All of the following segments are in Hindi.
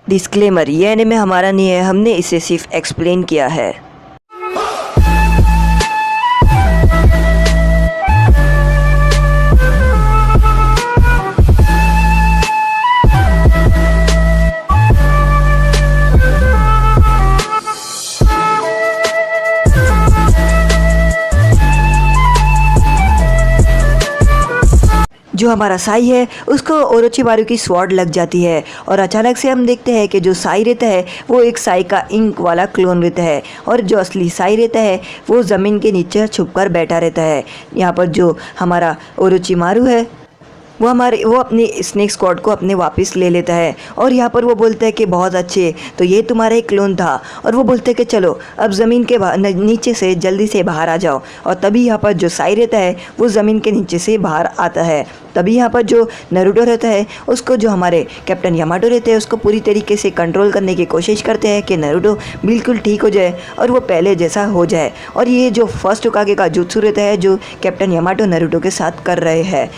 डिस्क्लेमर, ये एनिमे हमारा नहीं है, हमने इसे सिर्फ एक्सप्लेन किया है। जो हमारा साई है उसको ओरोचिमारू की स्वॉर्ड लग जाती है और अचानक से हम देखते हैं कि जो साई रहता है वो एक साई का इंक वाला क्लोन रहता है और जो असली साई रहता है वो ज़मीन के नीचे छुपकर बैठा रहता है। यहाँ पर जो हमारा ओरोचिमारू है वो अपनी स्नेक स्क्वाड को अपने वापस ले लेता है और यहाँ पर वो बोलता है कि बहुत अच्छे, तो ये तुम्हारा एक क्लोन था। और वो बोलते हैं कि चलो अब ज़मीन के नीचे से जल्दी से बाहर आ जाओ। और तभी यहाँ पर जो साई रहता है वो ज़मीन के नीचे से बाहर आता है। तभी यहाँ पर जो नारुतो रहता है उसको जो हमारे कैप्टन यामाटो रहते हैं उसको पूरी तरीके से कंट्रोल करने की कोशिश करते हैं कि नारुतो बिल्कुल ठीक हो जाए और वो पहले जैसा हो जाए। और ये जो फर्स्ट होकागे का जुत्सु रहता है जो कैप्टन यामाटो नारुतो के साथ कर रहे हैं,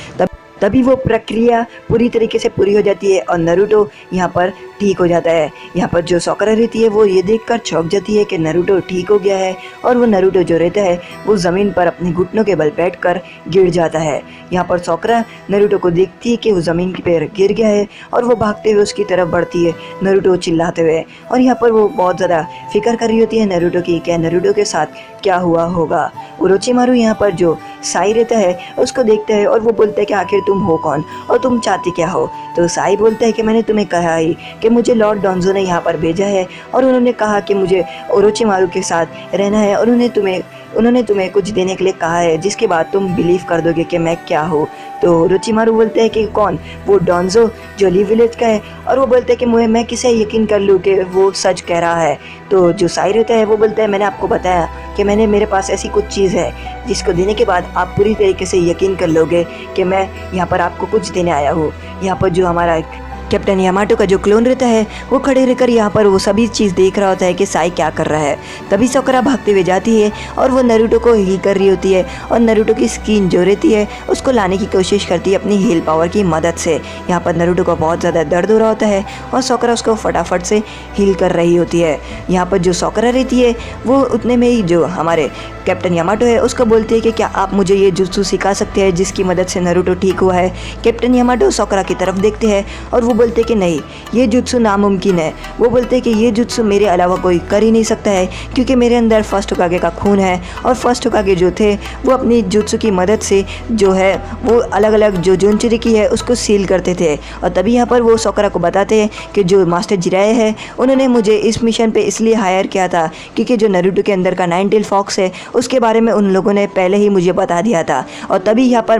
तभी वो प्रक्रिया पूरी तरीके से पूरी हो जाती है और नारुतो यहाँ पर ठीक हो जाता है। यहाँ पर जो सोकरा रहती है वो ये देखकर चौंक जाती है कि नारुतो ठीक हो गया है और वो नारुतो जो रहता है वो ज़मीन पर अपने घुटनों के बल बैठकर गिर जाता है। यहाँ पर सोकरा नारुतो को देखती है कि वो ज़मीन पर गिर गया है और वो भागते हुए उसकी तरफ बढ़ती है नारुतो चिल्लाते हुए। और यहाँ पर वो बहुत ज़्यादा फिक्र कर रही होती है नारुतो की, क्या नारुतो के साथ क्या हुआ होगा। ओरोचिमारू यहाँ पर जो साई रहता है उसको देखता है और वो बोलता है कि आखिर तुम हो कौन और तुम चाहती क्या हो। तो साई बोलता है कि मैंने तुम्हें कहा ही कि मुझे लॉर्ड डोंजो ने यहाँ पर भेजा है और उन्होंने कहा कि मुझे ओरोचिमारू के साथ रहना है और उन्होंने तुम्हें कुछ देने के लिए कहा है जिसके बाद तुम बिलीव कर दोगे कि मैं क्या हूँ। तो ओरोचिमारू बोलते हैं कि कौन? वो डोंजो जो ली विलेज का है। और वो बोलते हैं कि मैं किसे यकीन कर लूँ कि वो सच कह रहा है। तो जो साई रहता है वो बोलता है मैंने आपको बताया कि मेरे पास ऐसी कुछ चीज़ है जिसको देने के बाद आप पूरी तरीके से यकीन कर लोगे कि मैं यहाँ पर आपको कुछ देने आया हूँ। यहाँ पर जो हमारा कैप्टन यामाटो का जो क्लोन रहता है वो खड़े रहकर यहाँ पर वो सभी चीज़ देख रहा होता है कि साई क्या कर रहा है। तभी सोकरा भागते हुए जाती है और वो नारुतो को हील कर रही होती है और नारुतो की स्किन जो रहती है उसको लाने की कोशिश करती है अपनी हील पावर की मदद से। यहाँ पर नारुतो को बहुत ज़्यादा दर्द हो रहा होता है और सोकरा उसको फटाफट से हील कर रही होती है। यहाँ पर जो सोकरा रहती है वो उतने में ही जो हमारे कैप्टन यामाटो है उसको बोलती है कि क्या आप मुझे ये जुत्सु सिखा सकते हैं जिसकी मदद से नारुतो ठीक हुआ है। कैप्टन यामाटो सोकरा की तरफ देखते हैं और वो बोलते कि नहीं, ये जुत्सु नामुमकिन है। वो बोलते कि ये जुत्सु मेरे अलावा कोई कर ही नहीं सकता है क्योंकि मेरे अंदर फर्स्ट होकागे का खून है और फर्स्ट होकागे जो थे वो अपनी जुत्सु की मदद से जो है वो अलग अलग जो जुनचुरिकी है उसको सील करते थे। और तभी यहाँ पर वो सोकरा को बताते हैं कि जो मास्टर जिराए हैं उन्होंने मुझे इस मिशन पे इसलिए हायर किया था क्योंकि जो नारुतो के अंदर का 9 टेल फॉक्स है उसके बारे में उन लोगों ने पहले ही मुझे बता दिया था। और तभी यहाँ पर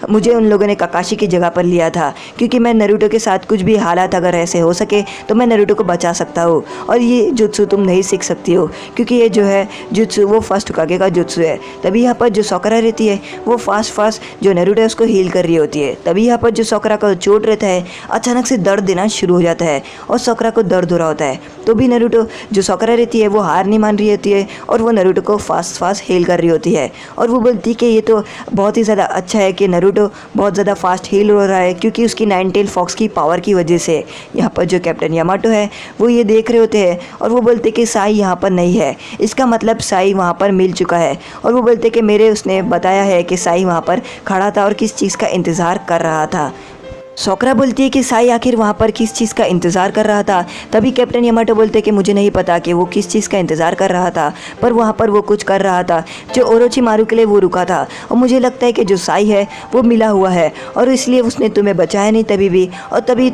मुझे उन लोगों ने काकाशी की जगह पर लिया था क्योंकि मैं नारुतो के साथ कुछ भी हालात अगर ऐसे हो सके तो मैं नारुतो को बचा सकता हूँ और ये जुत्सु तुम नहीं सीख सकती हो क्योंकि ये जो है जुत्सु वो फर्स्ट होकागे का जुत्सु है। तभी यहाँ पर जो सोकरा रहती है वो फास्ट जो नारुतो है उसको हील कर रही होती है। तभी यहाँ पर जो सोकरा का चोट रहता है अचानक से दर्द देना शुरू हो जाता है और सोकरा को दर्द हो रहा होता है। तो भी नारुतो जो सोकरा रहती है वो हार नहीं मान रही होती है और वो नारुतो को फास्ट हील कर रही होती है। और वो बोलती है कि ये तो बहुत ही ज़्यादा अच्छा है कि नारुतो बहुत ज़्यादा फास्ट हील हो रहा है क्योंकि उसकी 9 टेल फॉक्स की पावर की वजह से। यहाँ पर जो कैप्टन यामाटो है वो ये देख रहे होते हैं और वो बोलते कि साई यहाँ पर नहीं है, इसका मतलब साई वहाँ पर मिल चुका है। और वो बोलते कि उसने बताया है कि साई वहाँ पर खड़ा था और किस चीज़ का इंतज़ार कर रहा था। सोकरा बोलती है कि साई आखिर वहाँ पर किस चीज़ का इंतज़ार कर रहा था। तभी कैप्टन यामाटो बोलते कि मुझे नहीं पता कि वो किस चीज़ का इंतज़ार कर रहा था, पर वहाँ पर वो कुछ कर रहा था जो ओरोचिमारू के लिए वो रुका था। और मुझे लगता है कि जो साई है वो मिला हुआ है और इसलिए उसने तुम्हें बचाया नहीं तभी भी, और तभी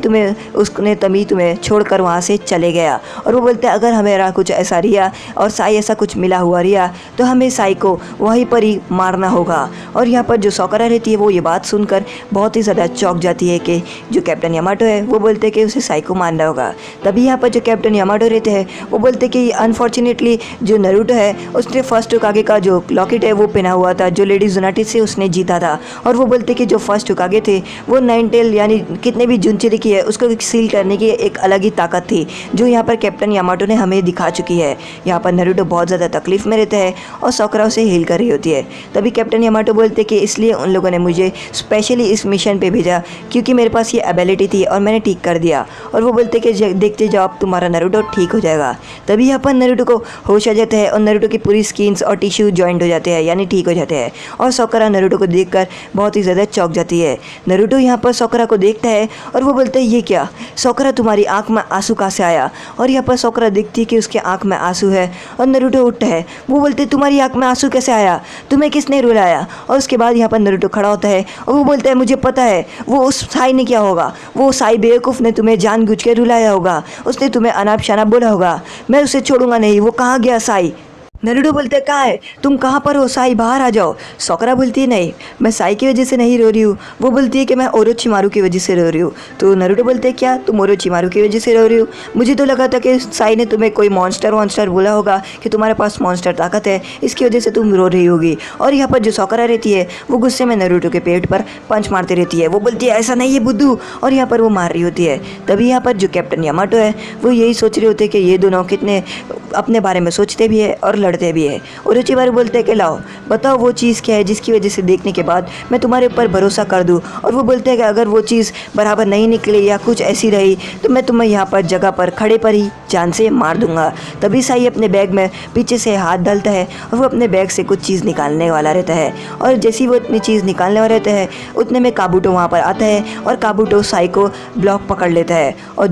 तुम्हें छोड़कर वहाँ से चले गया। और वो बोलते हैं अगर हमें कुछ ऐसा रिया और साई ऐसा कुछ मिला हुआ रिया तो हमें साई को वहीं पर ही मारना होगा। और यहाँ पर जो सोकरा रहती है वो ये बात सुनकर बहुत ही ज़्यादा चौंक जाती है कि जो कैप्टन यामाटो है वो बोलते हैं कि उसे साई को मारना होगा। तभी यहाँ पर जो कैप्टन यामाटो रहते हैं वो बोलते हैं कि अनफॉर्चुनेटली जो नारुतो है उसने फर्स्ट होकागे का जो लॉकेट है वो पहना हुआ था जो लेडी ज़ुनाटी से उसने जीता था। और वो बोलते कि जो फर्स्ट होकागे थे वो 9 टेल यानी कितने भी जुनचुरिकी है उसको सील करने की एक अलग ही ताकत थी जो यहाँ पर कैप्टन यामाटो ने हमें दिखा चुकी है। यहाँ पर नारुतो बहुत ज़्यादा तकलीफ में रहता है और सोकरा उसे हील कर रही होती है। तभी कैप्टन यामाटो बोलते कि इसलिए उन लोगों ने मुझे स्पेशली इस मिशन पर भेजा क्योंकि मेरे पास ये एबिलिटी थी और मैंने ठीक कर दिया। और वो बोलते कि देखते जाओ अब तुम्हारा नारुतो ठीक हो जाएगा। तभी यहाँ पर नारुतो को होश आ जाता है और नारुतो की पूरी स्किन्स और टिश्यू जॉइंट हो जाते हैं, यानी ठीक हो जाते हैं। और सोकरा नारुतो को देखकर बहुत ही ज़्यादा चौंक जाती है। नारुतो यहाँ पर सोकरा को देखता है और वो बोलता है ये क्या सोकरा, तुम्हारी आंख में आंसू कहाँ से आया। और यहाँ पर सोकरा देखती है कि उसके आंख में आंसू है और नारुतो उठता है। वो बोलते तुम्हारी आंख में आंसू कैसे आया, तुम्हें किसने रुलाया। और उसके बाद यहाँ पर नारुतो खड़ा होता है और वो बोलता है मुझे पता है वो उस साई ने किया होगा, वो साई बेवकूफ़ ने तुम्हें जानबूझ के रुलाया होगा, उसने तुम्हें अनाप शनाप बोला होगा, मैं उसे छोड़ूंगा नहीं। वो कहाँ गया साई। नारुतो बोलते हैं कहाँ है, तुम कहाँ पर हो साई, बाहर आ जाओ। सोकरा बोलती है नहीं मैं साई की वजह से नहीं रो रही हूँ। वो बोलती है कि मैं ओरोचिमारू की वजह से रो रही हूँ। तो नारुतो बोलते हैं क्या तुम ओरोचिमारू की वजह से रो रही हो, मुझे तो लगा था कि साई ने तुम्हें कोई मॉन्स्टर बोला होगा कि तुम्हारे पास मॉन्स्टर ताकत है, इसकी वजह से तुम रो रही होगी। और यहाँ पर जो सोकरा रहती है वो गुस्से में नारुतो के पेट पर पंच मारती रहती है। वो बोलती है ऐसा नहीं है बुद्धू, और यहाँ पर वो मार रही होती है। तभी यहाँ पर जो कैप्टन यामाटो है वो यही सोच रहे होते हैं कि ये दोनों कितने अपने बारे में सोचते भी है और लड़ते भी है। ओरोचिमारू बोलते हैं कि लाओ बताओ वो चीज़ क्या है जिसकी वजह से देखने के बाद मैं तुम्हारे ऊपर भरोसा कर दूं। और वो बोलते हैं कि अगर वो चीज़ बराबर नहीं निकली या कुछ ऐसी रही तो मैं तुम्हें यहाँ पर जगह पर खड़े पर ही जान से मार दूंगा। तभी साई अपने बैग में पीछे से हाथ डालता है और वो अपने बैग से कुछ चीज़ निकालने वाला रहता है। और जैसी वो अपनी चीज़ निकालने वाला रहता है उतने में काबूटो वहाँ पर आता है और काबूटो साई को ब्लॉक पकड़ लेता है। और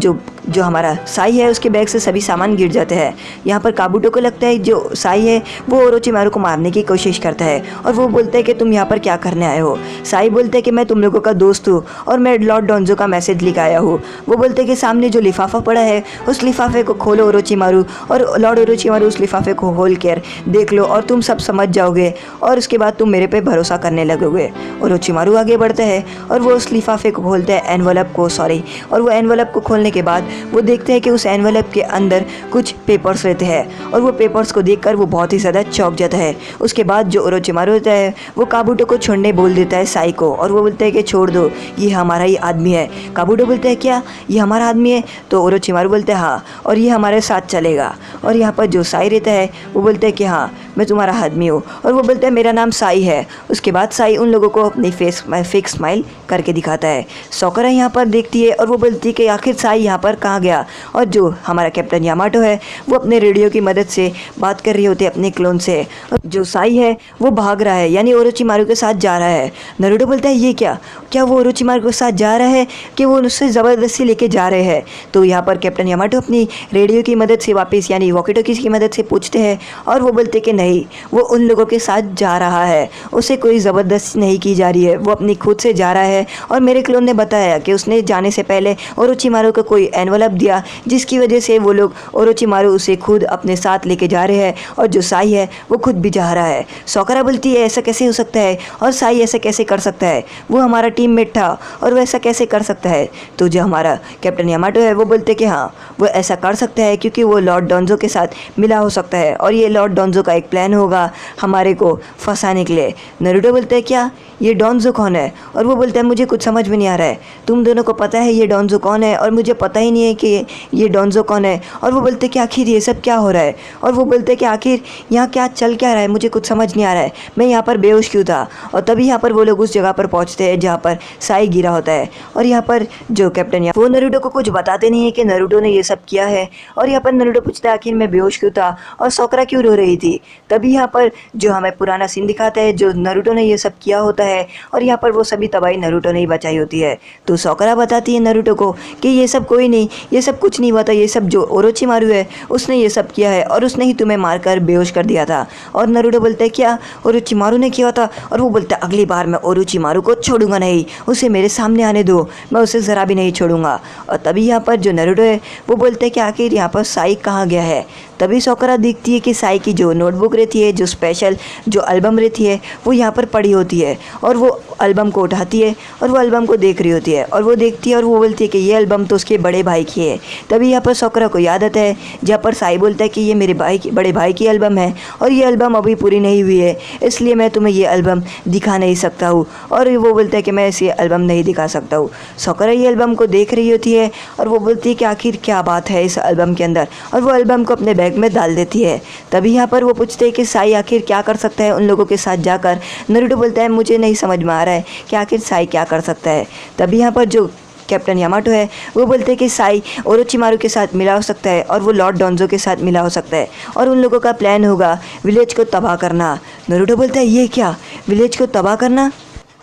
जो हमारा साई है उसके बैग से सभी सामान गिर जाते हैं। यहाँ पर काबूटो को लगता है जो साई है वो ओरोचिमारू को मारने की कोशिश करता है और वो बोलता है कि तुम यहाँ पर क्या करने आए हो। साई बोलते हैं कि मैं तुम लोगों का दोस्त हूँ और मैं लॉर्ड डोंजो का मैसेज लिखा आया हूँ। वो बोलते हैं कि सामने जो लिफाफा पड़ा है उस लिफाफे को खोलो ओरोचिमारू, और लॉर्ड ओरोचिमारू उस लिफाफे को खोल कर देख लो और तुम सब समझ जाओगे और उसके बाद तुम मेरे पे भरोसा करने लगोगे। ओरोचिमारू आगे बढ़ता है और वो उस लिफाफे को खोलता है, एनवलप को और वो एनवलप को खोलने के बाद वो देखते हैं कि उस एनवलप के अंदर कुछ पेपर्स रहते हैं और वो पेपर्स को देखकर वो बहुत ही ज़्यादा चौंक जाता है। उसके बाद जो ओरोचिमारू होता है वो काबूटो को छोड़ने बोल देता है साई को, और वो बोलता है कि छोड़ दो ये हमारा ही आदमी है। काबूटो बोलता है क्या ये हमारा आदमी है, तो ओरोचिमारू बोलता है हाँ और ये हमारे साथ चलेगा। और यहाँ पर जो साई रहता है वो बोलता है कि हाँ मैं तुम्हारा आदमी हूँ, और वो बोलता है मेरा नाम साई है। उसके बाद साई उन लोगों को अपनी फेक स्माइल करके दिखाता है। सोकरा यहाँ पर देखती है और वो बोलती है कि आखिर साई यहाँ पर कहाँ गया। और जो हमारा कैप्टन यामाटो है वो अपने रेडियो की मदद से बात कर रही होती है अपने क्लोन से। जो साई है वो भाग रहा है, यानी ओरोचिमारू के साथ जा रहा है। नारुतो बोलता है ये क्या वो ओरोचिमारू के साथ जा रहा है कि वो उससे ज़बरदस्ती लेके जा रहे हैं। तो यहाँ पर कैप्टन यामाटो अपनी रेडियो की मदद से वापस यानी वॉकी-टॉकी की मदद से पूछते हैं और वो बोलते कि नहीं वो उन लोगों के साथ जा रहा है, उसे कोई ज़बरदस्ती नहीं की जा रही है, वो अपनी खुद से जा रहा है। और मेरे क्लोन ने बताया कि उसने जाने से पहले ओरोचिमारू को कोई एनवलप दिया जिसकी वजह से वो लोग ओरोचिमारू उसे खुद अपने साथ लेके जा रहे हैं, और जो साई है वो खुद भी जा रहा है। सोकरा बोलती है ऐसा कैसे हो सकता है और साई ऐसा कैसे कर सकता है, वो हमारा टीममेट था और वो ऐसा कैसे कर सकता है। तो जो हमारा कैप्टन यामाटो है वो बोलते कि हाँ वो ऐसा कर सकता है क्योंकि वो लॉर्ड डोंजो के साथ मिला हो सकता है और ये लॉर्ड डोंजो का एक प्लान होगा हमारे को फंसाने के लिए। नारुतो बोलते हैं क्या ये डोंजो कौन है, और वो बोलता है मुझे कुछ समझ में नहीं आ रहा है, तुम दोनों को पता है ये डोंजो कौन है और मुझे पता ही नहीं है कि ये डोंजो कौन है। और वो बोलते कि आखिर ये सब क्या हो रहा है, और वो बोलते कि आखिर यहाँ क्या चल क्या रहा है, मुझे कुछ समझ नहीं आ रहा है, मैं यहाँ पर बेहोश क्यों था। और तभी यहाँ पर वो लोग उस जगह पर पहुँचते हैं जहाँ पर साई गिरा होता है। और यहाँ पर जो कैप्टन वो नारुतो को कुछ बताते नहीं है कि नारुतो ने ये सब किया है। और यहाँ पर नारुतो पूछता है आखिर मैं बेहोश क्यों था और सोकरा क्यों रो रही थी। तभी यहाँ पर जो हमें पुराना सीन दिखाता है जो नारुतो ने ये सब किया होता है और यहाँ पर वो सभी तबाही नारुतो ने ही बचाई होती है। तो सोकरा बताती है नारुतो को कि ये सब कोई नहीं, ये सब कुछ नहीं हुआ था, ये सब जो ओरोचिमारू है उसने ये सब किया है और उसने ही तुम्हें मारकर बेहोश कर दिया था। और नारुतो बोलता है क्या ओरोचिमारू ने किया था, और वो बोलता है अगली बार मैं ओरोचिमारू को छोड़ूंगा नहीं, उसे मेरे सामने आने दो, मैं उसे ज़रा भी नहीं छोड़ूंगा। और तभी यहाँ पर जो नारुतो है वो बोलते हैं कि आखिर यहाँ पर साई कहाँ गया है। तभी सोकरा देखती है कि साई की जो नोटबुक रहती है, जो स्पेशल जो एल्बम रहती है वो यहाँ पर पड़ी होती है, और वो एल्बम को उठाती है और वो एल्बम को देख रही होती है, और वो देखती है और वो बोलती है कि ये एल्बम तो उसके बड़े भाई की है। तभी यहाँ पर सोकरा को याद आता है जहाँ पर साई बोलता है कि ये मेरे बड़े भाई की एल्बम है और ये एल्बम अभी पूरी नहीं हुई है, इसलिए मैं तुम्हें ये एल्बम दिखा नहीं सकता हूँ। और वो बोलता है कि मैं इसे एल्बम नहीं दिखा सकता हूँ। सोकरा ये एल्बम को देख रही होती है और वो बोलती है कि आखिर क्या बात है इस एल्बम के अंदर, और वो एल्बम को अपने बैग में डाल देती है। तभी यहाँ पर वो पूछते हैं कि साई आखिर क्या कर सकता है उन लोगों के साथ जाकर। नारुतो बोलता है मुझे नहीं समझ में आ रहा है कि आखिर साई क्या कर सकता है। तभी यहाँ पर जो कैप्टन यामाटो है वो बोलते हैं कि साई ओरोचिमारू के साथ मिला हो सकता है और वो लॉर्ड डोंजो के साथ मिला हो सकता है और उन लोगों का प्लान होगा विलेज को तबाह करना। नारुतो बोलता है ये क्या, विलेज को तबाह करना?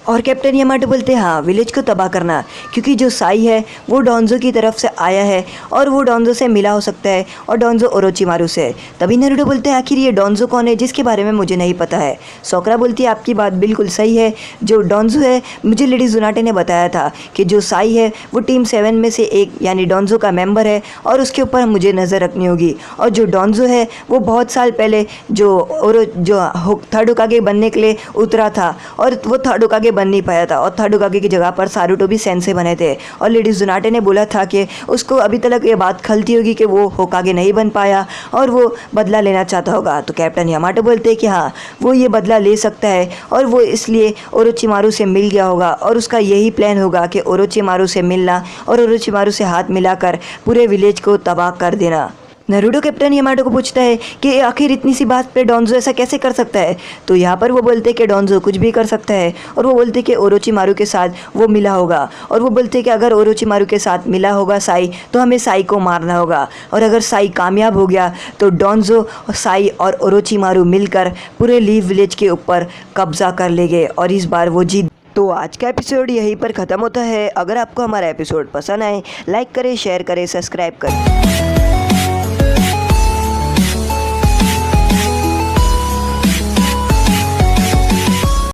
और कैप्टन यामाटो बोलते हैं हाँ, विलेज को तबाह करना, क्योंकि जो साई है वो डोंजो की तरफ से आया है और वो डोंजो से मिला हो सकता है और डोंजो ओरोचिमारू से। तभी नारुतो बोलते हैं आखिर ये डोंजो कौन है जिसके बारे में मुझे नहीं पता है। सोकरा बोलती है आपकी बात बिल्कुल सही है, जो डोंजो है मुझे लेडी जुनाटे ने बताया था कि जो साई है वो टीम 7 में से एक यानी डोंजो का मेंबर है और उसके ऊपर मुझे नज़र रखनी होगी। और जो डोंजो है वो बहुत साल पहले जो थर्ड होकागे बनने के लिए उतरा था और वो थर्ड होकागे बन नहीं पाया था और थर्ड होकागे की जगह पर सारुतो भी सेंसे बने थे और लेडी जुनाटे ने बोला था कि उसको अभी तक ये बात खलती होगी कि वो होकागे नहीं बन पाया और वो बदला लेना चाहता होगा। तो कैप्टन यामाटो बोलते हैं कि हाँ, वो ये बदला ले सकता है और वो इसलिए ओरोचिमारू से मिल गया होगा और उसका यही प्लान होगा कि ओरोचिमारू से मिलना और ओरोचिमारू से हाथ मिलाकर पूरे विलेज को तबाह कर देना। नारुतो कैप्टन यामाटो को पूछता है कि आखिर इतनी सी बात पे डोंजो ऐसा कैसे कर सकता है। तो यहाँ पर वो बोलते हैं कि डोंजो कुछ भी कर सकता है और वो बोलते हैं कि ओरोचिमारू के साथ वो मिला होगा और वो बोलते हैं कि अगर ओरोचिमारू के साथ मिला होगा साई तो हमें साई को मारना होगा और अगर साई कामयाब हो गया तो डोंजो, साई और ओरोचिमारू मिलकर पूरे लीफ विलेज के ऊपर कब्जा कर लेंगे और इस बार वो जीत। तो आज का एपिसोड यहीं पर ख़त्म होता है। अगर आपको हमारा एपिसोड पसंद आए लाइक करें, शेयर करें, सब्सक्राइब करें।